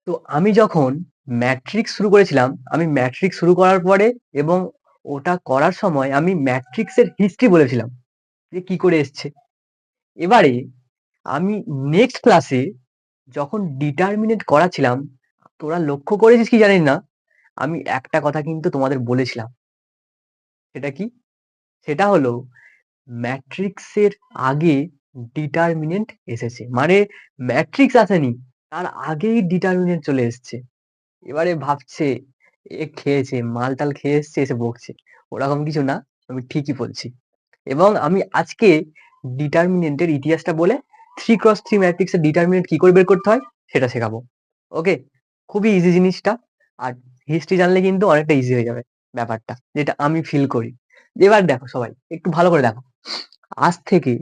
তো আমি যখন ম্যাট্রিক্স শুরু করেছিলাম, আমি ম্যাট্রিক্স শুরু করার পরে এবং ওটা করার সময় আমি ম্যাট্রিক্সের হিস্ট্রি বলেছিলাম যে কি করে এসছে। এবারে আমি নেক্সট ক্লাসে যখন ডিটারমিনেন্ট করাছিলাম, তোরা লক্ষ্য করেছিস কি জানি না, আমি একটা কথা কিন্তু তোমাদের বলেছিলাম। সেটা কি? সেটা হলো ম্যাট্রিক্সের আগে ডিটারমিনেন্ট এসেছে। মানে ম্যাট্রিক্স আসেনি, তার আগেই ডিটারমিনেন্ট চলে এসছে। এবারে ভাবছে এ খেয়েছে, মাল-টাল খেয়ে এসছে, এসে বকছে। ওরকম কিছু না, আমি ঠিকই বলছি। এবং আমি আজকে ডিটারমিনেন্টের ইতিহাসটা বলে 3x3 ম্যাট্রিক্সের ডিটারমিনেন্ট কি করে বের করতে হয় সেটা শেখাবো। ওকে? খুবই ইজি জিনিসটা। আর হিস্ট্রি জানলে কিন্তু অনেকটা ইজি হয়ে যাবে ব্যাপারটা, যেটা আমি ফিল করি। এবার দেখো সবাই একটু ভালো করে দেখো। আজ থেকে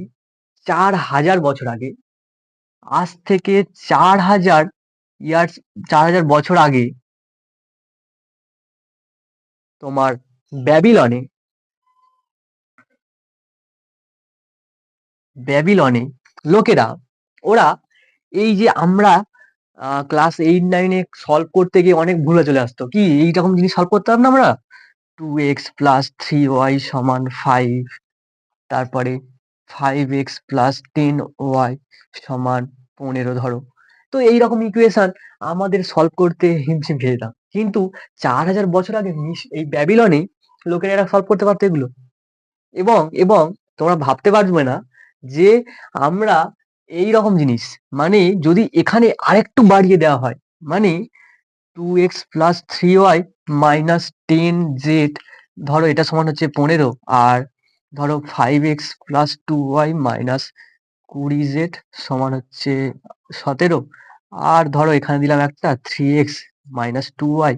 4000 বছর আগে, আজ থেকে 4000 ইয়ার্স, 4000 বছর আগে তোমার ব্যাবিলনে ব্যাবিলনে লোকেরা, ওরা এই যে আমরা ক্লাস 8 9 এ সলভ করতে গিয়ে অনেক ভুলে চলে আসতো, কি এইরকম জিনিস সলভ করতাম না আমরা, 2x প্লাস 3y সমান 5, তারপরে 5x প্লাস 10y সমান 15 ধরো। তো এইরকম ইকুয়েশন আমাদের সলভ করতে হিমশিম খেয়ে যেতাম, কিন্তু 4000 বছর আগে এই ব্যাবিলনে লোকেরা এরা সলভ করতে পারতো এগুলো। এবং এবং তোমরা ভাবতে পারবে না যে আমরা এই রকম জিনিস, মানে যদি এখানে আরেকটু বাড়িয়ে দেওয়া হয়, মানে 2x plus 3y minus 10z, ধরো এটা সমান হচ্ছে 15, আর ধরো 5x plus 2y minus 20z সমান হচ্ছে 17, আর ধরো এখানে দিলাম একটা 3x minus 2y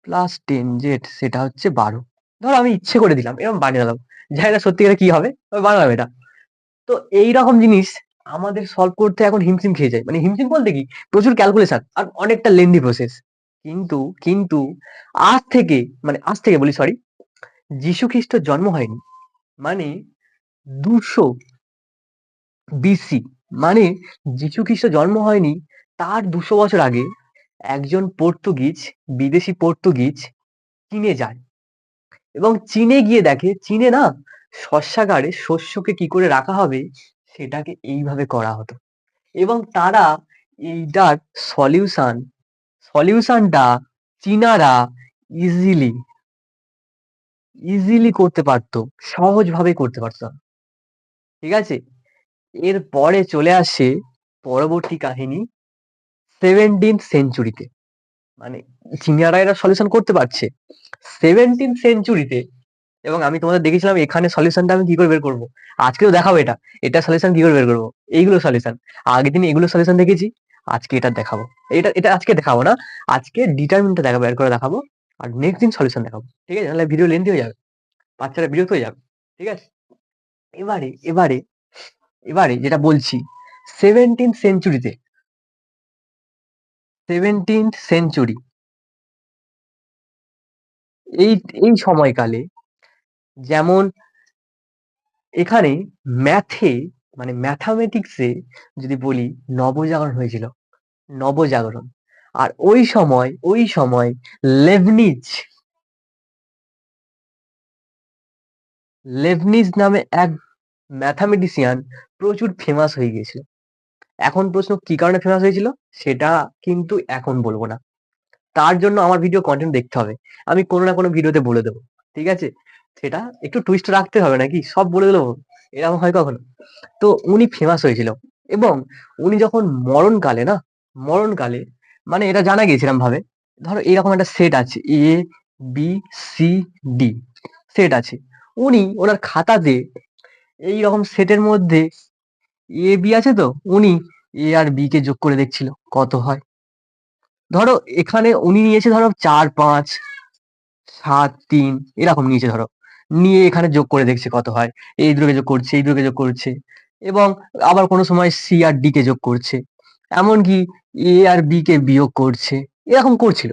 plus 10z, সেটা হচ্ছে 12। ধরো আমি ইচ্ছে করে দিলাম, এরকম বানিয়ে দিলাম, জানি না সত্যিকারে কি হবে, তবে বানালাম এটা। তো এইরকম জিনিস আমাদের সলভ করতে এখন হিমশিম খেয়ে যায়। মানে হিমশিম বলতে কি, প্রচুর ক্যালকুলেশন আর অনেকটা লেন্দি প্রসেস। কিন্তু কিন্তু আজ থেকে বলি, সরি, যীশু খ্রিস্ট জন্ম হয়নি মানে 200 বিসি, মানে যীশু খ্রিস্ট জন্ম হয়নি তার 200 বছর আগে একজন পর্তুগিজ, বিদেশি পর্তুগিজ চীনে যায় এবং চীনে গিয়ে দেখে চীনে না শস্যাগারে শস্যকে কি করে রাখা হবে সেটাকে এইভাবে করা হতো। এবং তারা এইটার সলিউশন সলিউশনটা চীনারা ইজিলি ইজিলি করতে পারতো, সহজভাবে করতে পারতো। ঠিক আছে? এর পরে চলে আসে পরবর্তী কাহিনী 17th সেঞ্চুরিতে। মানে চীনারা এরা সলিউশন করতে পারছে 17th সেঞ্চুরিতে, এবং আমি তোমাদের দেখেছিলাম এখানে সলিউশনটা আমি কি করে বের করবো। আজকেও দেখাবো এটা, এটা সলিউশন কি করে বের করবো, এইগুলো সলিউশন। আগের দিন এগুলো সলিউশন দেখেছি, আজকে এটা দেখাবো। এটা এটা আজকে দেখাবো না, আজকে ডিটারমিনটা দেখাবো, বের করে দেখাবো। আর নেক্সট দিন সলিউশন দেখাবো, ঠিক আছে? নাহলে ভিডিও লেন্থি হয়ে যাবে, বাচ্চারা বিরক্ত হয়ে যাবে। ঠিক আছে? এবারে এবারে এবারে যেটা বলছি, 17th সেঞ্চুরিতে, 17th সেঞ্চুরি, এই এই সময়কালে যেমন এখানে ম্যাথে, মানে ম্যাথামেটিক্সে যদি বলি, নবজাগরণ হয়েছিল, নবজাগরণ। আর ওই সময় লেবনিজ লেবনিজ নামে এক ম্যাথামেটিশিয়ান প্রচুর ফেমাস হয়ে গিয়েছিল। এখন প্রশ্ন কি কারণে ফেমাস হয়েছিল সেটা কিন্তু এখন বলবো না, তার জন্য আমার ভিডিও কন্টেন্ট দেখতে হবে, আমি কোনো না কোনো ভিডিওতে বলে দেবো। ঠিক আছে? সেটা একটু টুইস্ট রাখতে হবে, নাকি সব বলে দেবো, এরকম হয় কখনো? তো উনি ফেমাস হয়েছিল, এবং উনি যখন মরণকালে না, মরণকালে, মানে এটা জানা গিয়েছিলাম ভাবে, ধরো এরকম একটা সেট আছে, A B C D set আছে, উনি ওনার খাতাতে এইরকম সেটের মধ্যে এ বি আছে, তো উনি এ আর বি কে যোগ করে দেখছিল কত হয়। ধরো এখানে উনি নিয়েছে ধরো 4 5 7 3 এরকম নিয়েছে ধরো, নিয়ে এখানে যোগ করে দেখছে কত হয়, এই দুটোকে যোগ করছে, এই দুটোকে যোগ করছে, এবং আবার কোনো সময় সি আর ডি কে যোগ করছে, এমনকি এ আর বি কে বিয়োগ করছে, এরকম করছিল,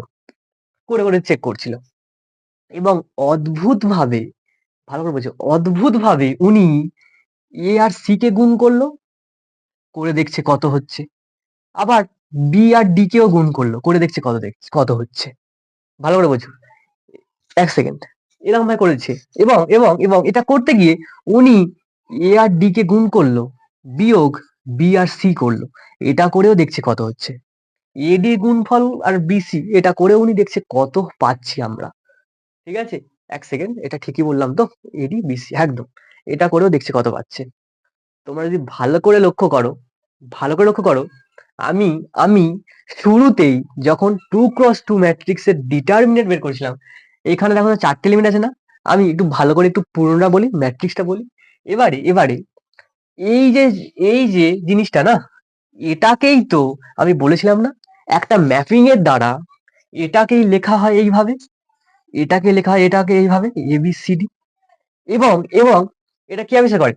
করে করে চেক করছিল। এবং অদ্ভুত ভাবে, ভালো করে বলছি, অদ্ভুত ভাবে উনি এ আর সি কে গুণ করলো, করে দেখছে কত হচ্ছে। আবার বি আর ডি কেও গুণ করলো, করে দেখছে কত হচ্ছে। ভালো করে বোঝো, 1 সেকেন্ড, এরকম ভাবে করেছে। এবং এবং এবং এটা করতে গিয়ে উনি এ আর ডি কে গুণ করলো, বিয়োগ বি আর সি করলো, এটা করেও দেখছে কত হচ্ছে। এডি গুণফল আর বিসি এটা করে উনি দেখছে কত পাচ্ছি আমরা। ঠিক আছে, 1 সেকেন্ড, এটা ঠিকই বললাম তো? এডি বিসি একদম, এটা করেও দেখছে কত পাচ্ছে। তোমরা যদি ভালো করে লক্ষ্য করো, আমি আমি শুরুতেই যখন 2x2 ম্যাট্রিক্সের ডিটারমিনেন্ট বের করেছিলাম, এখানে দেখো 4টে এলিমেন্ট আছে না? আমি একটু ভালো করে একটু পুরোটা বলি, ম্যাট্রিক্সটা বলি। এবারে এই যে জিনিসটা না, এটাকেই তো আমি বলেছিলাম না, একটা ম্যাপিং এর দ্বারা এটাকেই লেখা হয় এইভাবে, এটাকে এইভাবে ABCD। এবং এটা কি আবিষ্কার করে?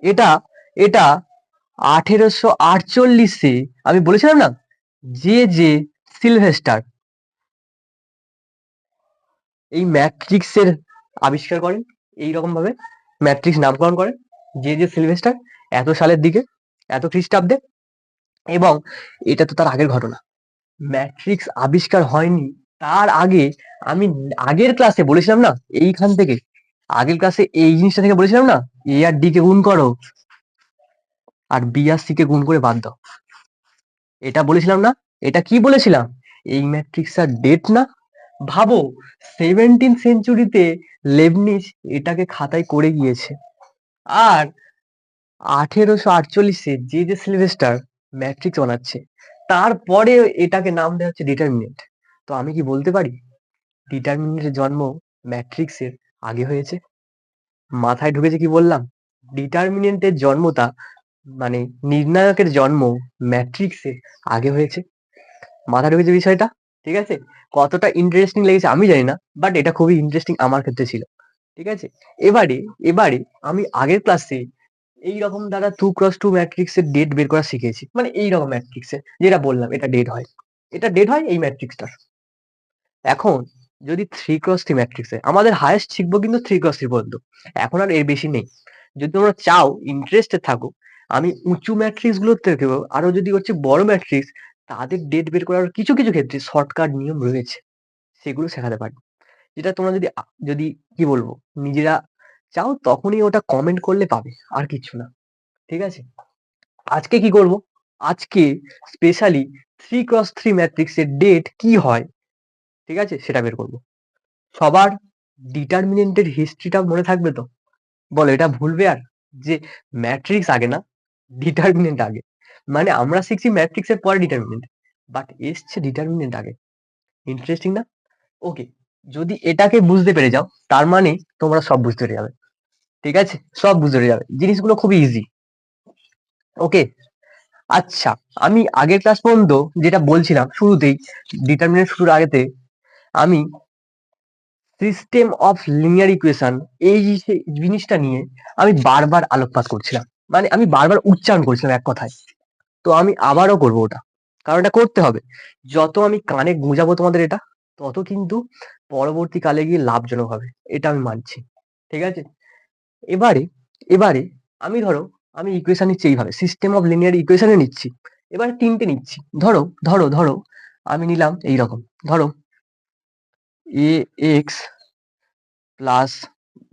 এটা এটা 1848-এ আমি বলেছিলাম না, যে সিলভেস্টার এই ম্যাট্রিক্সের আবিষ্কার করেন, এইরকম ভাবে ম্যাট্রিক্স নামকরণ করেন, যে সিলভেস্টার, এত সালের দিকে, এত খ্রিস্টাব্দে। এবং এটা তো তার আগের ঘটনা, ম্যাট্রিক্স আবিষ্কার হয়নি তার আগে। আমি আগের ক্লাসে বলেছিলাম না, এইখান থেকে আগের ক্লাসে এই জিনিসটা থেকে বলেছিলাম না, এ আর ডি কে গুণ করো আর বি আর সি কে গুণ করে বাদ দাও, এটা বলেছিলাম না? এটা কি বলেছিলাম? এই ম্যাট্রিক্স আর ডেট না? ভাবো, 17th সেঞ্চুরিতে লেবনিজ এটাকে খাতায় করে গিয়েছে, আর 1848-এ যে সিলভেস্টার ম্যাট্রিক্স বানাচ্ছে, তারপরে এটাকে নাম দেওয়া হচ্ছে ডিটারমিনেন্ট। তো আমি কি বলতে পারি ডিটারমিনেন্টের জন্ম ম্যাট্রিক্সের আগে হয়েছে? মাথায় ঢুকেছে কি বললাম? ডিটারমিনেন্টের জন্মটা মানে নির্ণায়কের জন্ম ম্যাট্রিক্সের আগে হয়েছে। মাথায় ঢুকেছে বিষয়টা? ঠিক আছে, কতটা ইন্টারেস্টিং লেগেছে আমি জানি না, বাট এটা খুবই ইন্টারেস্টিং আমার ক্ষেত্রে ছিল। ঠিক আছে, এবারে আমি আগের ক্লাসে এইরকম দ্বারা 2x2 ম্যাট্রিক্সের ডেট বের করা শিখেছি, মানে এইরকম ম্যাট্রিক্সের যেটা বললাম, এটা ডেট হয় এই ম্যাট্রিক্সটার। এখন যদি 3x3 ম্যাট্রিক্স হয়, আমাদের হায়েস্ট শিখবো কিন্তু 3x3 পর্যন্ত, এখন আর এর বেশি নেই। যদি তোমরা চাও, ইন্টারেস্টেড থাকো, আমি উঁচু ম্যাট্রিক্স গুলোর থেকেও আরো যদি হচ্ছে বড় ম্যাট্রিক্স, তাদের ডেট বের করার কিছু কিছু ক্ষেত্রে শর্টকাট নিয়ম রয়েছে, সেগুলো শেখাতে পারি। যেটা তোমরা যদি কি বলবো, নিজেরা চাও তখনই ওটা কমেন্ট করলে পাবে, আর কিছু না। ঠিক আছে, আজকে কি করব? আজকে স্পেশালি 3x3 ম্যাট্রিক্সের ডেট কি হয়, ঠিক আছে, সেটা বের করব। সবার ডিটারমিনেন্টের হিস্ট্রিটা মনে থাকবে তো? বলো, এটা ভুলবে আর? যে ম্যাট্রিক্স আগে না, ডিটারমিনেন্ট আগে। মানে আমরা শিখছি ম্যাট্রিক্সের পরে ডিটারমিনেন্ট, বাট এসছে ডিটারমিনেন্ট আগে। ইন্টারেস্টিং না? ওকে, যদি এটাকে বুঝতে পেরে যাও, তার মানে তোমরা সব বুঝতে পেরে যাবে। ঠিক আছে, সব বুঝতে পেরে যাবে, জিনিসগুলো খুবই ইজি। ওকে, আচ্ছা, আমি আগের ক্লাস পর্যন্ত যেটা বলছিলাম শুরুতেই, ডিটারমিনেন্ট শুরুর আগেতে, আমি সিস্টেম অফ লিনিয়ার ইকুয়েশন এই জিনিসটা নিয়ে আমি বারবার আলোকপাত করছিলাম, মানে আমি বারবার উচ্চারণ করছিলাম এক কথায়। তো আমি আবারও করবো ওটা, কারণ এটা করতে হবে। যত আমি কানে গুঁজাবো তোমাদের এটা, তত কিন্তু পরবর্তীকালে গিয়ে লাভজনক হবে, এটা আমি মানছি। ঠিক আছে, এবারে এবারে আমি আমি ইকুয়েশন নিচ্ছি এইভাবে, সিস্টেম অফ লিনিয়ার ইকুয়েশনে নিচ্ছি। এবারে 3টে নিচ্ছি। ধরো আমি নিলাম এইরকম, ধরো এ এক্স প্লাস,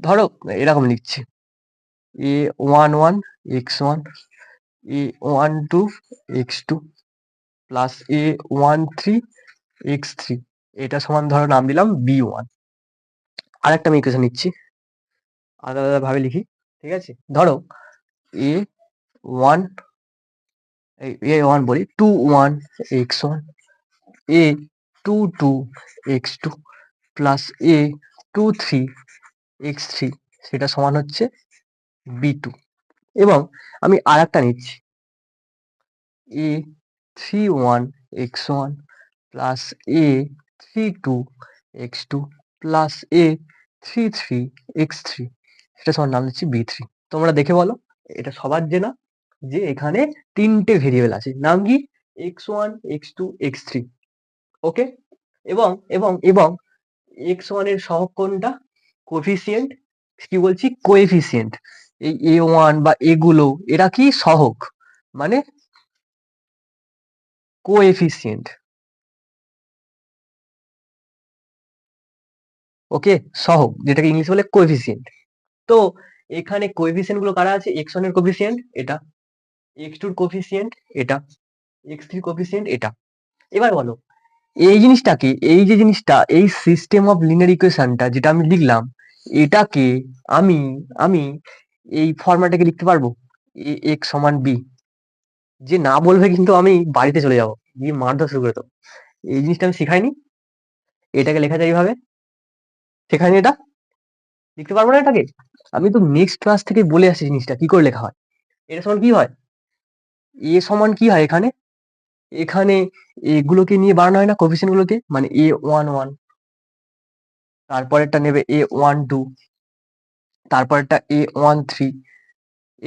ধরো এরকম লিখছি, a11 x1, a12 x2 plus a13 x3, এটা সমান ধরো নাম দিলাম b1। আর একটা আমি ইকুয়েশন নিচ্ছি, আলাদা আলাদা ভাবে লিখি। ঠিক আছে, ধরো a1, a1 বলি 21 x1, a22 x2 plus a23 x3, সেটা সমান হচ্ছে b2। এবং আমি আর একটা নিচ্ছি, a31 x1 plus a32 x2 plus a33 x3, সেটা সমান নাম দিচ্ছি b3। তোমরা দেখে বলো, এটা সবার জেনা যে এখানে 3টে ভেরিয়েবল আছে, নাম কি? x1 x2 x3। ওকে, এবং x1 এর সহগ কোনটা? কোএফিসিয়েন্ট, কি বলছি, কোএফিসিয়েন্ট। এই a1 বা এগুলো এরা কি সহগ, মানে কোএফিসিয়েন্ট। ওকে, সহগ, যেটাকে ইংলিশে বলে কোএফিসিয়েন্ট। তো এখানে কোএফিসিয়েন্ট গুলো কারা আছে? x1 এর কোএফিসিয়েন্ট এটা, x2 এর কোএফিসিয়েন্ট এটা, x3 কোএফিসিয়েন্ট এটা। এবার বলো এই জিনিসটাকে, এই যে জিনিসটা, এই সিস্টেম অফ লিনিয়ার ইকুয়েশনটা যেটা আমি লিখলাম, এটাকে আমি আমি এই ফরম্যাটে লিখতে পারবো, এ এক্স সমান বি। যে না বলবে কিন্তু আমি বাড়িতে চলে যাবো, গিয়ে মারধর শুরু করে দেবো। এই জিনিসটা আমি শেখাইনি, এটাকে লেখা যায় এইভাবে, শেখাইনি এটা, লিখতে পারবো না এটাকে? আমি তো নেক্সট ক্লাস থেকে বলে আসছি জিনিসটা কি করে লেখা হয়। এটা সমান কি হয়, এ সমান কি হয় এখানে, এখানে এগুলোকে নিয়ে বানানো হয় না কোএফিসিয়েন্ট গুলোকে, মানে a11, তারপরেরটা নেবে a12, তারপরেরটা a13,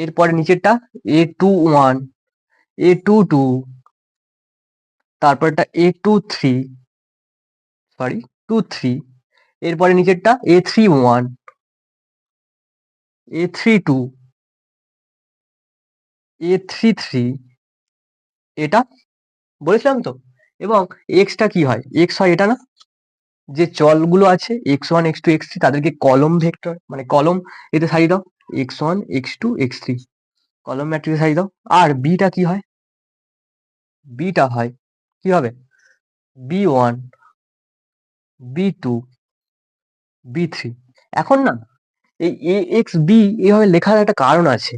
এরপরে নিচেরটা a21, a22, তারপরেরটা a23, সরি 23, এরপরে নিচেরটা a31, a32, a33, এটা বলেছিলাম তো। এবং এক্সটা কি হয়, এক্স হয় এটা না, যে চলগুলো আছে x1 x2 x3 তাদেরকে কলম ভেক্টর মানে কলম এতে সারিয়ে দাও, x1 x2 x3 কলম ম্যাট্রিক্সে সারিয়ে দাও। আর বিটা কি হয়, বিটা হয় কি হবে, b1 b2 b3। এখন না এই এ এক্স বি এইভাবে লেখার একটা কারণ আছে,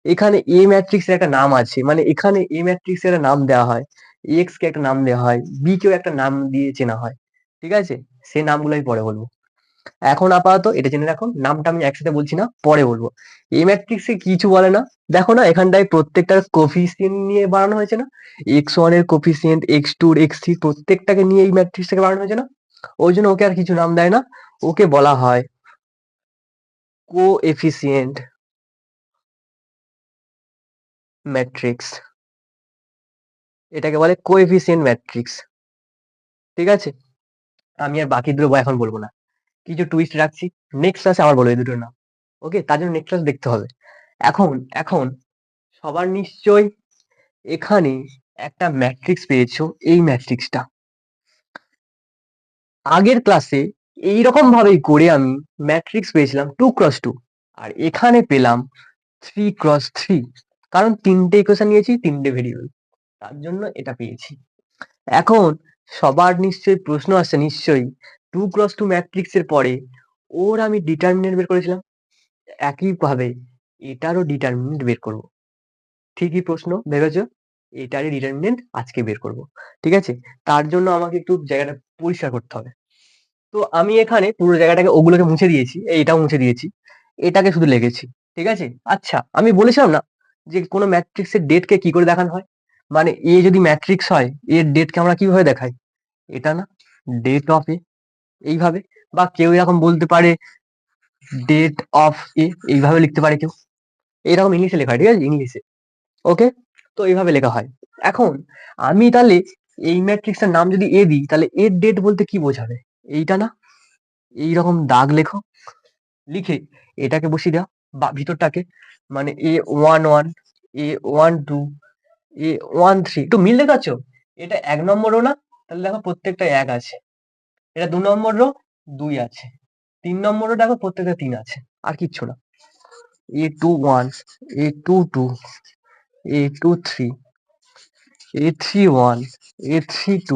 এখানে এ ম্যাট্রিক্সের একটা নাম আছে, মানে এখানে এ ম্যাট্রিক্সের একটা নাম দেওয়া হয়, এক্স কে একটা নাম দেওয়া হয়, বি কেও একটা নাম দিয়ে চেনা হয়, ঠিক আছে? সেই নামগুলো আমি পরে বলবো, এখন আপাতত এটা জেনে রাখো, নামটা আমি একসাথে বলছি না, পরে বলবো। এই ম্যাট্রিক্সে কিছু বলে না, দেখো না এখানটায় প্রত্যেকটার কোফিসিয়েন্ট নিয়ে বানানো হয়েছে না, x1 এর কোফিসিয়েন্ট, x2 এর x3 প্রত্যেকটাকে নিয়ে এই ম্যাট্রিক্স থেকে বানানো হয়েছে না, ওই জন্য ওকে আর কিছু নাম দেয় না, ওকে বলা হয় কোএফিসিয়েন্ট ম্যাট্রিক্স, এটাকে বলে কোএফিসিয়েন্ট ম্যাট্রিক্স, ঠিক আছে? আমি আর বাকি দুটো এখন বলবো না, কিছু টুইস্ট রাখছি, নেক্সট ক্লাসে আবার বলবো এই দুটোর নাম। ওকে, তার জন্য নেক্সট ক্লাস দেখতে হবে। এখন এখন সবার নিশ্চয় এখানে একটা ম্যাট্রিক্স পেয়েছো, এই ম্যাট্রিক্সটা আগের ক্লাসে এইরকম ভাবেই করে আমি ম্যাট্রিক্স পেয়েছিলাম 2x2, আর এখানে পেলাম 3x3, কারণ তিনটে ইকুয়েশন নিয়েছি, তিনটে ভেরিয়েবল, তার জন্য এটা পেয়েছি। এখন সবার নিশ্চয়ই প্রশ্ন আসছে, নিশ্চয়ই 2x2 ম্যাট্রিক্স এর পরে ওর আমি ডিটারমিনেন্ট বের করেছিলাম, একইভাবে এটারও ডিটারমিনেন্ট বের করব। ঠিকই প্রশ্ন ভেবেছো, এটারই ডিটারমিনেন্ট আজকে বের করব, ঠিক আছে? তার জন্য আমাকে একটু জায়গাটা পরিষ্কার করতে হবে। তো আমি এখানে পুরো জায়গাটাকে ওগুলোকে মুছে দিয়েছি, এইটাও মুছে দিয়েছি, এটাকে শুধু লিখেছি, ঠিক আছে? আচ্ছা, আমি বলেছিলাম না যে কোনো ম্যাট্রিক্সের ডেটকে কি করে দেখানো হয়, মানে এ যদি ম্যাট্রিক্স হয় এর ডেটকে আমরা কিভাবে দেখাই, এটা না, ডেট অফ এ, এইভাবে, বা কেউ এরকম বলতে পারে ডেট অফ এ, এইভাবে লিখতে পারে কেউ, এরকম ইংলিশে লেখা হয়, ঠিক আছে, ইংলিশে। ওকে, তো এইভাবে লেখা হয়। এখন আমি তাহলে এই ম্যাট্রিক্সের নাম যদি এ দিই, তাহলে এর ডেট বলতে কি বোঝাবে, এইটা না, এইরকম দাগ লেখো, লিখে এটাকে বসিয়ে দাও বা ভিতরটাকে, মানে a11, a12, a13, একটু মিল দেখতে পাচ্ছ? এটা 1 নম্বর রো না, তাহলে দেখো প্রত্যেকটা 1 আছে, এটা 2 নম্বর রো 2 আছে, 3 নম্বর রো দেখো প্রত্যেকটা 3 আছে, আর কিচ্ছু না। a21, a22, a23, a31, a32,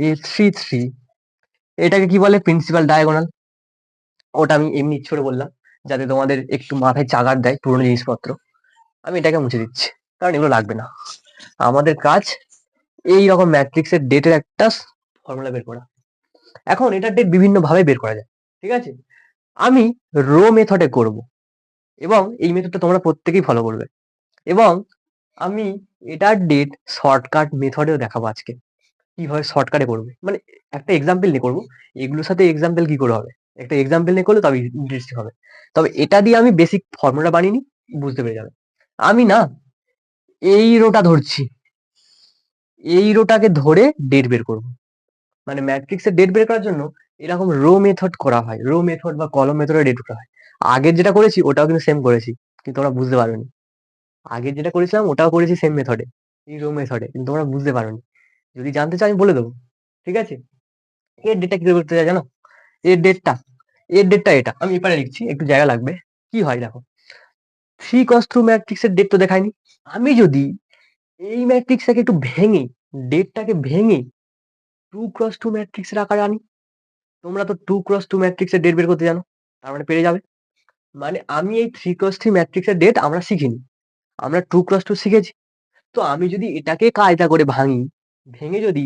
a33, এটাকে কি বলে, প্রিন্সিপাল ডায়াগোনাল। ওটা আমি এমনি ইচ্ছে করে বললাম যাতে তোমাদের একটু মাথায় চাগার দেয় পুরোনো জিনিসপত্র। আমি এটাকে মুছে দিচ্ছি, কারণ এগুলো লাগবে না। আমাদের কাজ এই রকম ম্যাট্রিক্স এর ডেটের একটা ফর্মুলা বের করা। এখন এটার ডেট বিভিন্ন ভাবে বের করা যায়, ঠিক আছে? আমি রো মেথডে করব, এবং এই মেথডটা তোমরা প্রত্যেকেই ফলো করবে, এবং আমি এটার ডেট শর্টকাট মেথডেও দেখাবো আজকে, কিভাবে শর্টকাটে করবে, মানে একটা এক্সাম্পল নিয়ে করবো, এগুলোর সাথে এক্সাম্পল কি করে হবে, একটা এক্সাম্পল নিয়ে করলে তবে ইন্টারেস্টিং হবে। তবে এটা দিয়ে আমি বেসিক ফর্মুলা বানিয়ে নিই, বুঝতে পেরে যাবে। আমি না এই রোটা ধরছি, এই রোটাকে ধরে ডেট বের করব, মানে ম্যাট্রিক্সের ডেট বের করার জন্য এরকম রো মেথড করা হয়, রো মেথড বা কলম মেথডে ডেট করা হয়। আগের যেটা করেছি ওটাও কিন্তু সেম করেছি, কিন্তু তোমরা বুঝতে পারোনি। আগের যেটা করেছিলাম ওটাও করেছি সেম মেথডে, এই রো মেথডে, কিন্তু তোমরা বুঝতে পারোনি। যদি জানতে চাও আমি বলে দেবো, ঠিক আছে? এর ডেটটা কি করতে চাই জানো? এর ডেটটা এটা আমি এপারে লিখছি, একটু জায়গা লাগবে। কি হয় দেখো, 3x2 ম্যাট্রিক্সের ডেট তো দেখায়নি। আমি যদি এই ম্যাট্রিক্সটাকে একটু ভেঙে, ডেটটাকে ভেঙে 2x2 ম্যাট্রিক্সের আকারে আনি, তোমরা তো 2x2 ম্যাট্রিক্সের ডেট বের করতে জানো, তার মানে পেরে যাবে। মানে আমি এই 3x3 ম্যাট্রিক্সের ডেট আমরা শিখিনি, আমরা 2x2 শিখেছি। তো আমি যদি এটাকে কায়দা করে ভাঙি, ভেঙে যদি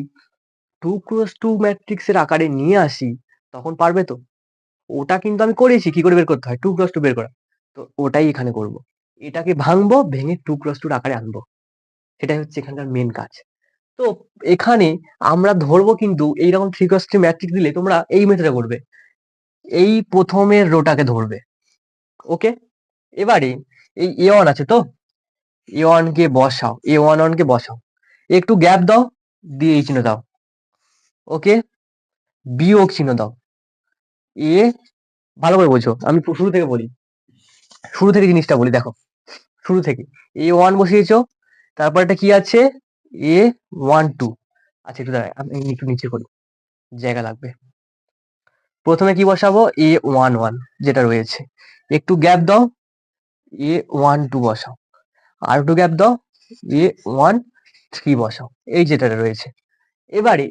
2x2 ম্যাট্রিক্সের আকারে নিয়ে আসি, তখন পারবে তো? ওটা কিন্তু আমি করেছি কি করে বের করতে হয়, 2x2 বের করা। তো ওটাই এখানে করব, এটাকে ভাঙবো, ভেঙে 2x2 আকারে আনবো, সেটাই হচ্ছে এখানকার মেন কাজ। তো এখানে আমরা ধরবো কিন্তু এইরকম 3x3 ম্যাট্রিক্স দিলে তোমরা এই মেথডে করবে, এই প্রথমের রোটাকে ধরবে। ওকে, এবারে এই A1 আছে তো, A1 কে বসাও, A11 কে বসাও, একটু গ্যাপ দাও, দিয়ে এই চিহ্ন দাও। ওকে, বিয়োগ চিহ্ন দাও। এ, ভালো করে বোঝো, আমি শুরু থেকে বলি, শুরু থেকে জিনিসটা বলি, দেখো শুরু থেকে A1 বসিয়েছো, তারপর এটা কি আছে, A12। আচ্ছা একটু দাঁড়ায়, আমি একটু নিচে করি, জায়গা লাগবে। প্রথমে কি বসাবো, A11 যেটা রয়েছে, একটু গ্যাপ দাও, A12 বসাও, আর একটু গ্যাপ দাও, A13 বসাও, এই যেটা রয়েছে।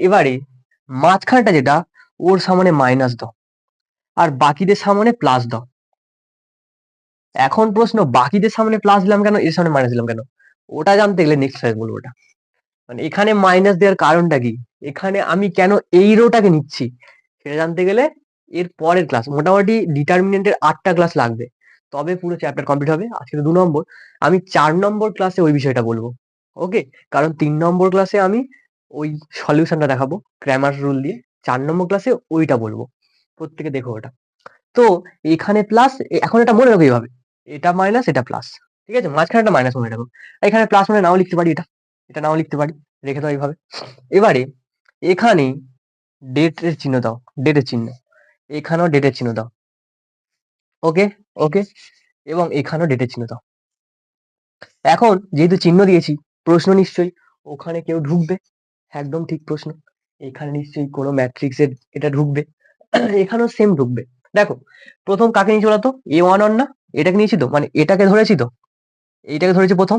এবারে মাঝখানটা যেটা, ওর সামনে মাইনাস দাও, আর বাকিদের সামনে প্লাস দাও। এখন প্রশ্ন, বাকিদের সামনে প্লাস দিলাম কেন, এর সামনে মাইনাস দিলাম কেন? ওটা জানতে গেলে নেক্সট ক্লাসে বলবো ওটা। মানে এখানে মাইনাস দেওয়ার কারণটা কি, এখানে আমি কেন এই রোটাকে নিচ্ছি, সেটা জানতে গেলে এর পরের ক্লাস, মোটামুটি ডিটারমিনেন্টের 8টা ক্লাস লাগবে, তবে পুরো চ্যাপ্টার কমপ্লিট হবে। আজকে তো 2 নম্বর, আমি 4 নম্বর ক্লাসে ওই বিষয়টা বলবো। ওকে, কারণ 3 নম্বর ক্লাসে আমি ওই সলিউশনটা দেখাবো ক্র্যামার রুল দিয়ে, 4 নম্বর ক্লাসে ওইটা বলবো, প্রত্যেকে দেখো ওটা। তো এখানে প্লাস, এখন এটা মনে রাখো এইভাবে, এটা মাইনাস এটা প্লাস, ঠিক আছে? মাঝখানে একটা মাইনাস মনে রাখো, এখানে প্লাস মানে নাও লিখতে পারি, এটা এটা নাও লিখতে পারি, রেখে দাও এইভাবে। এবারে এখানে ডেটের চিহ্ন দাও, ডেটের চিহ্ন, এখানেও ডেটের চিহ্ন দাও। ওকে, ওকে, এবং এখানেও ডেটের চিহ্ন দাও। এখন যেহেতু চিহ্ন দিয়েছি, প্রশ্ন নিশ্চয়ই ওখানে কেউ ঢুকবে, একদম ঠিক প্রশ্ন, এখানে নিশ্চয়ই কোনো ম্যাট্রিক্সের এটা ঢুকবে, এখানেও সেম ঢুকবে। দেখো প্রথম কাকে নিয়েছি বলতো, A11 না, এটাকে নিয়েছি তো, মানে এটাকে ধরেছি তো, এইটাকে ধরেছি প্রথম।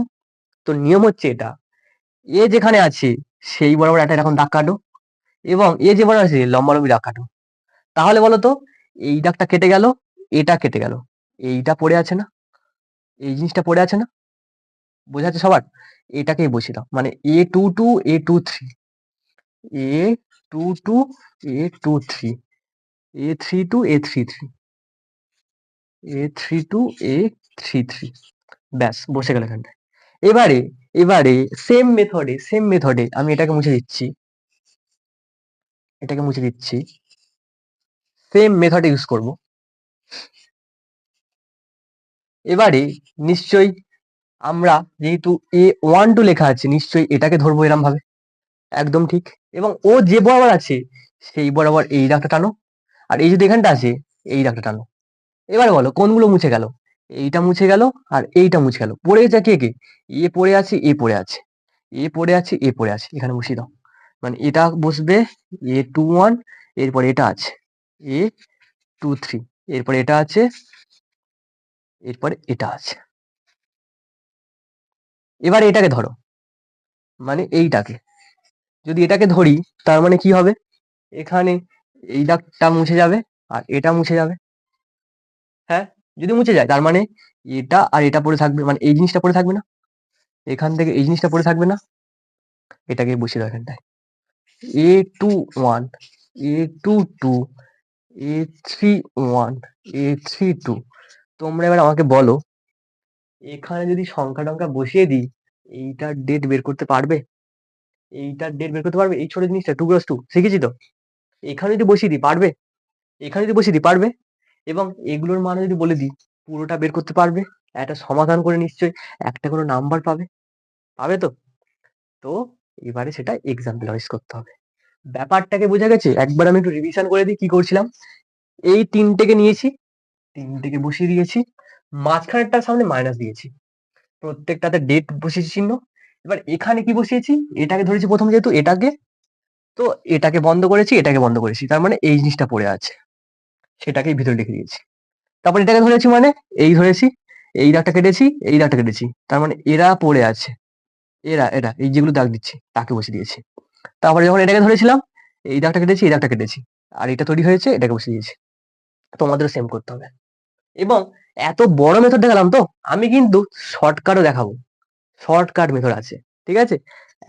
তো নিয়ম হচ্ছে এটা, এ যেখানে আছে সেই বরাবর একটা এরকম দাগ কাটো, এবং এ যে বরাবর আছে লম্বালম্বি দাগ কাটো। তাহলে বলতো এই দাগটা কেটে গেল, এটা কেটে গেল, এইটা পড়ে আছে না, এই জিনিসটা পড়ে আছে না, বোঝা যাচ্ছে সবার? এটাকেই বসিয়ে দাও, মানে A22 A23, A22 A23, A32 A33, A32 A33, ব্যাস বসে গেল এখানটায়। এবারে এবারে সেম মেথডে আমি এটাকে মুছে দিচ্ছি, এটাকে মুছে দিচ্ছি, সেম মেথড ইউজ করব। এবারে নিশ্চয়ই আমরা যেহেতু A12 লেখা আছে, নিশ্চয়ই এটাকে ধরবো এরম ভাবে, একদম ঠিক। এবং ও যে বরাবর আছে সেই বরাবর এই দাগটা টানো, আর এই যদি এখানটা আছে এই দাগটা টানো। এবারে বলো কোনগুলো মুছে গেল, এইটা মুছে গেল, আর এইটা মুছে গেল, পড়ে গেছে কে কে, এ পড়ে আছে, এ পড়ে আছে, এ পড়ে আছে, এ পড়ে আছে, এখানে বসিয়ে দাও। মানে এটা বসবে A21, এরপরে এটা আছে A23, এরপরে এটা আছে, এরপরে এটা আছে। এবারে এটাকে ধরো, মানে এইটাকে যদি এটাকে ধরি, তার মানে কি হবে, এখানে এই দাগটা মুছে যাবে, আর এটা মুছে যাবে। হ্যাঁ, যদি মুছে যায় তার মানে এটা আর এটা পড়ে থাকবে, মানে এই জিনিসটা পড়ে থাকবে না, এখান থেকে এই জিনিসটা পড়ে থাকবে না, এটাকে বসিয়ে দাও এখানটায়। A21 A22 A31 A32। তোমরা এবার আমাকে বলো, এখানে যদি সংখ্যা টংখ্যা বসিয়ে দিই, এইটার ডেট বের করতে পারবে, এইটার ডেট বের করতে পারবে, এই ছোট জিনিসটা 2x2 শিখেছি তো, এখানে যদি বসিয়ে দিই পারবে, এখানে যদি বসিয়ে দিই পারবে, এবং এগুলোর মানে যদি বলে দিই পুরোটা বের করতে পারবে, একটা সমাধান করে নিশ্চয়ই একটা করে নাম্বার পাবে, পাবে তো? তো এবারে সেটা এক্সাম্পল ওয়াইজ করতে হবে। ব্যাপারটাকে বোঝা গেছে? একবার আমি একটু রিভিশন করে দিই কি করছিলাম। এই তিনটেকে নিয়েছি, তিনটেকে বসিয়ে দিয়েছি, মাঝখানেরটার সামনে মাইনাস দিয়েছি, প্রত্যেকটাতে ডেট বসিয়েছি চিহ্ন, এবার এখানে কি বসিয়েছি, এটাকে ধরেছি প্রথম যেহেতু এটাকে, তো এটাকে বন্ধ করেছি, এটাকে বন্ধ করেছি, তার মানে এই জিনিসটা পড়ে আছে, সেটাকেই ভিতরে লিখে দিয়েছি। তারপর এটাকে ধরেছি মানে এই ধরেছি, এই দাগটা কেটেছি, এই দাগটা কেটেছি, তার মানে এরা পড়ে আছে, এরা এরা এই যেগুলো দাগ দিচ্ছি তাকে বসিয়ে দিয়েছি। তারপরে যখন এটাকে ধরেছিলাম, এই দাগটা কেটেছি, এই দাগটা কেটেছি, আর এটা তৈরি হয়েছে, এটাকে বসিয়ে দিয়েছি। তোমাদেরও সেম করতে হবে। এবং এত বড় মেথড দেখালাম তো, আমি কিন্তু শর্টকাটও দেখাবো, শর্টকাট মেথড আছে, ঠিক আছে?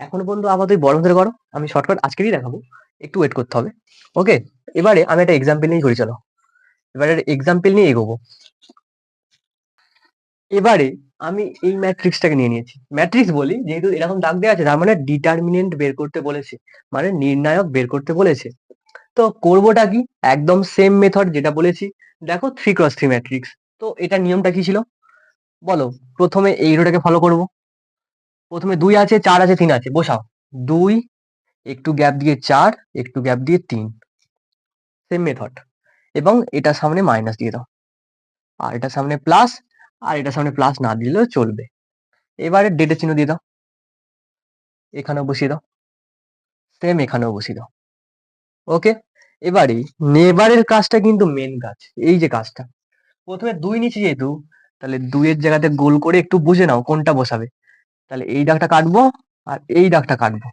এখনো পর্যন্ত আপাতত এই বড় মেথড করো, আমি শর্টকাট আজকেরই দেখাবো, একটু ওয়েট করতে হবে। ওকে, এবারে আমি একটা এক্সাম্পল নিয়ে করি, চলো এবারে এক্সাম্পল নিয়ে এগোবো। এবারে আমি এই ম্যাট্রিক্সটাকে নিয়ে নিয়েছি, ম্যাট্রিক্স বলি যেহেতু এরকম দাগ দেওয়া আছে, তার মানে ডিটারমিনেন্ট বের করতে বলেছে, মানে নির্ণায়ক বের করতে বলেছে। তো করবোটা কি, একদম সেম মেথড যেটা বলেছি, দেখো 3x3 ম্যাট্রিক্স। তো এটা নিয়মটা কি ছিল বলো, প্রথমে এই রোটাকে ফলো করব, প্রথমে 2 আছে, 4 আছে, 3 আছে, বসাও। 2, একটু গ্যাপ দিয়ে 4, একটু গ্যাপ দিয়ে 3, সেম মেথড। এবং এটা সামনে মাইনাস দিয়ে দাও, আর এটা সামনে প্লাস, আর এটা সামনে প্লাস না দিলেও চলবে। এবারে ডেটের চিহ্ন দিয়ে দাও, এখানেও বসিয়ে দাও, সেম এখানেও বসিয়ে দাও। ওকে, এবারে নেবারের কাজটা কিন্তু মেন কাজ, এই যে কাজটা, প্রথমে 2 নিচে যেহেতু, তাহলে 2 এর জায়গাতে গোল করে একটু বুঝে নাও কোনটা বসাবে। তাহলে এই দাগটা কাটবো, আর এই দাগটা কাটবো,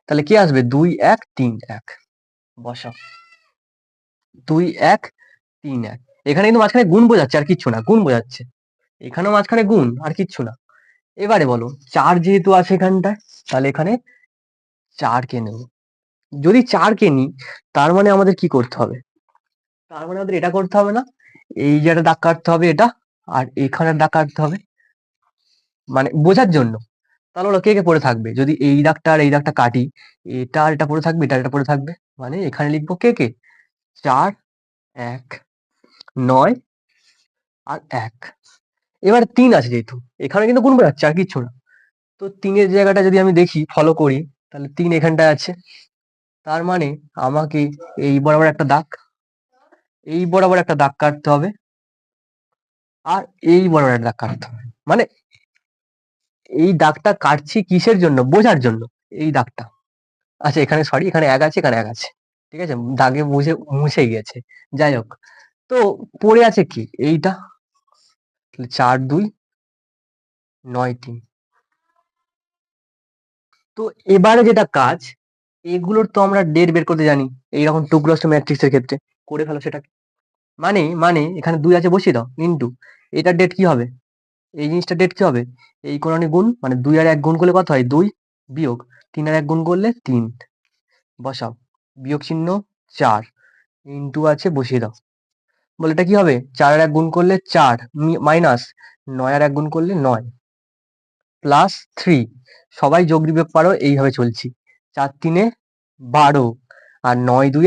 তাহলে কি আসবে, 2 1 3 1, বসাও। 2 1 3 1, এখানে কিন্তু মাঝখানে গুণ বোঝাচ্ছে আর কিচ্ছু না, গুণ বোঝাচ্ছে, এখানেও মাঝখানে গুণ আর কিচ্ছু না। এবারে বলো 4 যেহেতু আছে এখানটায়, তাহলে এখানে 4 কে নেব। যদি 4 কে নিই, তার মানে আমাদের কি করতে হবে, তার মানে আমাদের এটা করতে হবে না, এই যে একটা দাগ কাটতে হবে এটা, আর এখানে দাগ কাটতে হবে, মানে বোঝার জন্য। তাহলে ওরা কে কে পড়ে থাকবে, যদি এই দাগটা আর এই দাগটা কাটি, এটা আর এটা পড়ে থাকবে, এটা আর এটা পড়ে থাকবে, মানে এখানে লিখবো কে কে, 4 1 9 আর 1। এবার 3 আছে যেহেতু, এখানে কিন্তু গুণ বোঝাচ্ছে আর কিচ্ছু না। তো 3 এর জায়গাটা যদি আমি দেখি, ফলো করি, তাহলে 3 এখানটায় আছে, তার মানে আমাকে এই বরাবর একটা দাগ, এই বরাবর একটা দাগ কাটতে হবে, আর এই বরাবর একটা দাগ কাটতে হবে। মানে এই দাগটা কাটছি কিসের জন্য, বোঝার জন্য, এই দাগটা। আচ্ছা এখানে সরি, এখানে 1 আছে, এখানে 1 আছে, ঠিক আছে, দাগে মুছে মুছে গিয়েছে। যাই হোক, তো পড়ে আছে কি এইটা, 4 2 9 3। তো এবারে যেটা কাজ, এগুলোর তো আমরা ডেট বের করতে জানি, এইরকম টুকরো ম্যাট্রিক্সের ক্ষেত্রে করে ফেলো সেটাকে। মানে এখানে 2 আছে বসিয়ে দাও, ইনটু এটার ডেট কি হবে, এই জিনিসটা ডেট কি হবে, এই কোণানি গুণ, মানে 2 আর 1 গুণ করলে কত হয় 2, বিয়োগ 3 আর 1 গুণ করলে 3, বসাও, বিয়োগ চিহ্ন 4, ইনটু আছে বসিয়ে দাও। বলে এটা কি হবে, 4 আর 1 গুণ করলে 4, মাইনাস 9 আর 1 গুণ করলে 9, প্লাস 3, সবাই যোগ বিয়োগ পারো, এইভাবে চলছি। 4 3 12, আর 9 2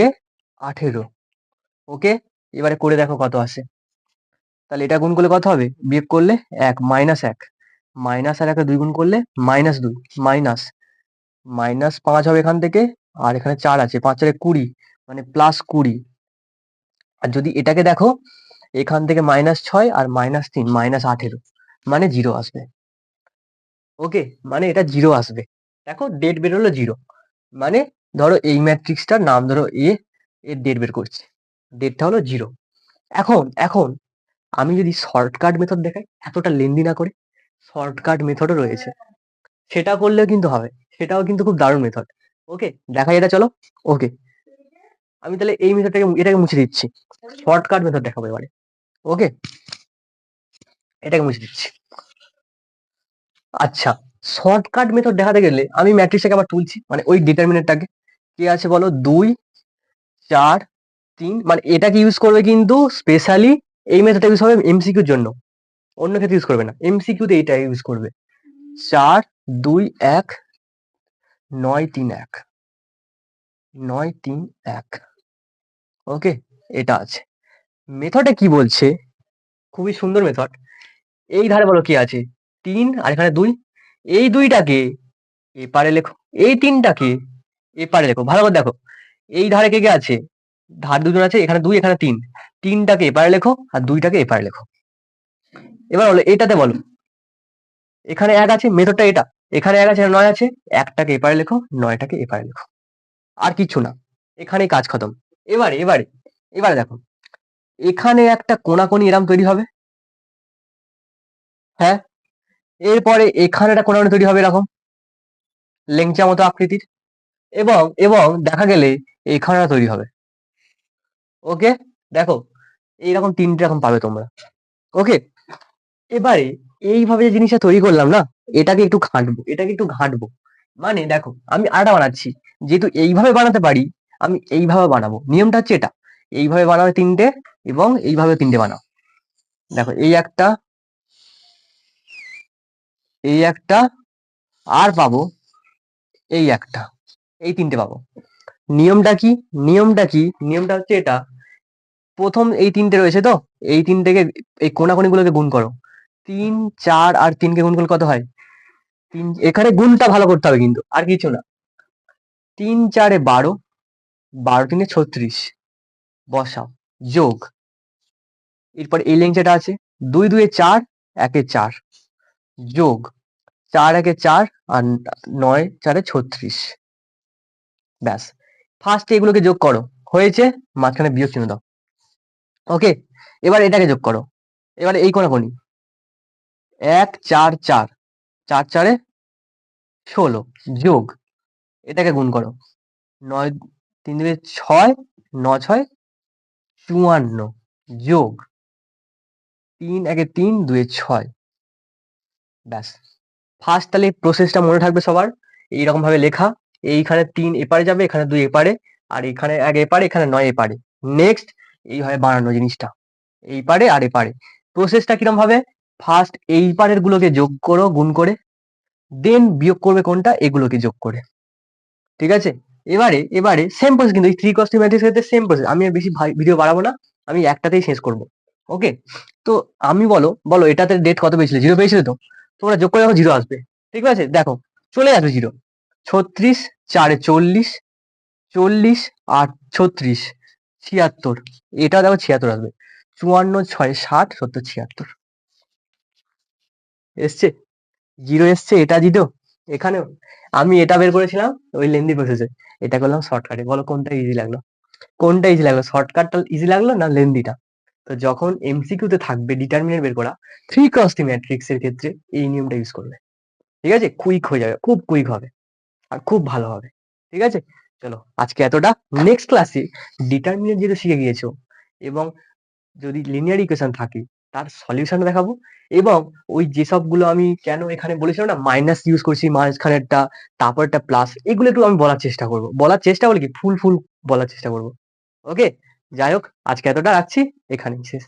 18। ওকে, এবারে করে দেখো কত আসে। তাহলে এটা গুণ করলে কত হবে, বিয়োগ করলে 1, মাইনাস 1, মাইনাস আর 1 2 গুণ করলে মাইনাস 2, মাইনাস মাইনাস 5 হবে এখান থেকে, আর এখানে 4 আছে, 5 4 20, মানে প্লাস 20। আর যদি এটাকে দেখো, এখান থেকে -6 আর -3, -18, মানে 0 আসবে। ওকে, মানে এটা 0 আসবে। দেখো ডেট বেরোলো 0, মানে ধরো এই ম্যাট্রিক্সটার নাম ধরো এ, এর ডেট বের করছি, ডেটটা হলো 0। এখন আমি যদি শর্টকাট মেথড দেখাই, এতটা লেন্দি না করে, শর্টকাট মেথডও রয়েছে, সেটা করলেও কিন্তু হবে, সেটাও কিন্তু খুব দারুণ মেথড। ওকে, দেখাই এটা, চলো। ওকে, আমি তাহলে এই মেথডটাকে, এটাকে মুছে দিচ্ছি, শর্টকাট মেথড দেখাবো এবারে। ওকে, এটাকে মুছে দিচ্ছি। আচ্ছা, শর্টকাট মেথড দেখাতে গেলে আমি ম্যাট্রিক্সটাকে আবার তুলছি, মানে ওই ডিটারমিনেন্টটাকে, কি আছে বলো, 2 4 3, মানে এটাকে ইউজ করবে কিন্তু স্পেশালি, এই মেথডটা ইউজ হবে এমসিকিউর জন্য, অন্য ক্ষেত্রে ইউজ করবে না, এমসিকিউ তে এইটা ইউজ করবে। 4 2 1 9 3 1, 9 3 1। ওকে, এটা আছে। মেথডে কি বলছে, খুবই সুন্দর মেথড। এই ধারে বলো কি আছে, 3, আর এখানে 2, এই 2টাকে এপারে লেখো, এই 3টাকে এপারে লেখো, ভালো করে দেখো, এই ধারে কে কে আছে, ধার দুজন আছে, এখানে 2 এখানে 3, 3টাকে এপারে লেখো, আর 2টাকে এপারে লেখো। এবার বলো এটাতে বলো, এখানে 1 আছে, মেথডটা এটা, এখানে 1 আছে, 9 আছে, 1টাকে এপারে লেখো, 9টাকে এপারে লেখো। আর কিছু না, এখানেই কাজ খতম। এবারে দেখো, এখানে একটা কোনাকুনি এরম তৈরি হবে, হ্যাঁ। এরপরে এখানে একটা কোনাকুনি তৈরি হবে এরকম, লেংচা মতো আকৃতির, এবং এবং দেখা গেলে এখানে একটা তৈরি হবে। ওকে, দেখো এইরকম 3টে রকম পাবে তোমরা। ওকে, এবারে এইভাবে যে জিনিসটা তৈরি করলাম না, এটাকে একটু ঘাঁটবো। মানে দেখো, আমি আরেকটা বানাচ্ছি, যেহেতু এইভাবে বানাতে পারি, আমি এইভাবে বানাবো। নিয়মটা হচ্ছে এটা, এইভাবে বানাবে 3টে, এবং এইভাবে 3টে বানাও। দেখো, এই একটা, আর পাবো এই একটা, এই 3টে পাবো। নিয়মটা কি? নিয়মটা হচ্ছে এটা, প্রথম এই 3টে রয়েছে তো, এই 3টেকে, এই কোনাকুনিগুলোকে গুণ করো। 3, 4 আর 3কে গুণ করলে কত হয়? 3, এখানে গুণটা ভালো করতে হবে কিন্তু, আর কিছু না। 3 4 এ 12, 12 3 এ 36, বসাও, যোগ। এরপর এই লেংচাটা আছে, 2 2 এ 4, 1 এ 4, যোগ 4 1 এ 4, আর 9 4 এ 36। ব্যাস, ফার্স্টে এগুলোকে যোগ করো, হয়েছে, মাঝখানে বিয়োগ চিহ্ন দাও। ওকে, এবার এটাকে যোগ করো, এবারে এই কোনাকুনি, 1 4 4, 4 4 এ 16, যোগ, এটাকে গুণ করো, 9 3 2 এ 6, 9 6 54, যোগ 3 1 এ 3, 2 এ 6। ব্যাস, ফার্স্ট তাহলে প্রসেসটা মনে থাকবে সবার, এইরকম ভাবে লেখা। এইখানে 3 এপারে যাবে, এখানে 2 এপারে, আর এখানে 1 এপারে, এখানে 9 এপারে। নেক্সট এইভাবে বানানো জিনিসটা, এই পারে আর এপারে। প্রসেসটা কিরম ভাবে? ফার্স্ট এই পারের গুলোকে যোগ করো গুণ করে, দেন বিয়োগ করবে কোনটা, এগুলোকে যোগ করে। ঠিক আছে, এবারে সেম প্রসেস, কিন্তু এই 3 cos 3 ম্যাট্রিক্স ক্ষেত্রে সেম প্রসেস। আমি আর বেশি ভিডিও বাড়াবো না, আমি একটাতেই শেষ করব। ওকে, তো আমি বলো এটাতে ডেট কত পেয়েছিলে? 0 পেয়েছিলে তো? তোমরা যোগ করে দেখো 0 আসবে। ঠিক আছে, দেখো চলে আসবে 0। 36 4 এ 40, 40 8 36, 76, এটা দেখো 76 আসবে। 54 6 60 70 76 এসছে, 0 এসছে, এটা 0 এখানেও। আমি এটা বের করেছিলাম ওই লেন্দি প্রসেসে, এটা করলাম শর্টকাটে। বলো কোনটা ইজি লাগলো? শর্টকাটটা ইজি লাগলো না লেন্দিটা? তো যখন এমসিকিউ তে থাকবে ডিটারমিনেন্ট বের করা, 3 x 3 ম্যাট্রিক্স এর ক্ষেত্রে এই নিয়মটা ইউজ করবে। ঠিক আছে, কুইক হয়ে যাবে, খুব কুইক হবে, আর খুব ভালো হবে। ঠিক আছে, চলো আজকে এতটা। নেক্সট ক্লাসে ডিটারমিনেন্ট যেহেতু শিখে গিয়েছো, এবং যদি লিনিয়ার ইকুয়েশন থাকে তার সলিউশন দেখাবো, এবং ওই যেসবগুলো আমি কেন এখানে বলেছিলাম না মাইনাস ইউজ করছি মাঝখানেরটা, তারপরটা প্লাস, এগুলো একটু আমি বলার চেষ্টা করব। বলার চেষ্টা বলে কি, ফুল বলার চেষ্টা করব। ওকে, যাই হোক, আজকে এতটা রাখছি, এখানেই শেষ।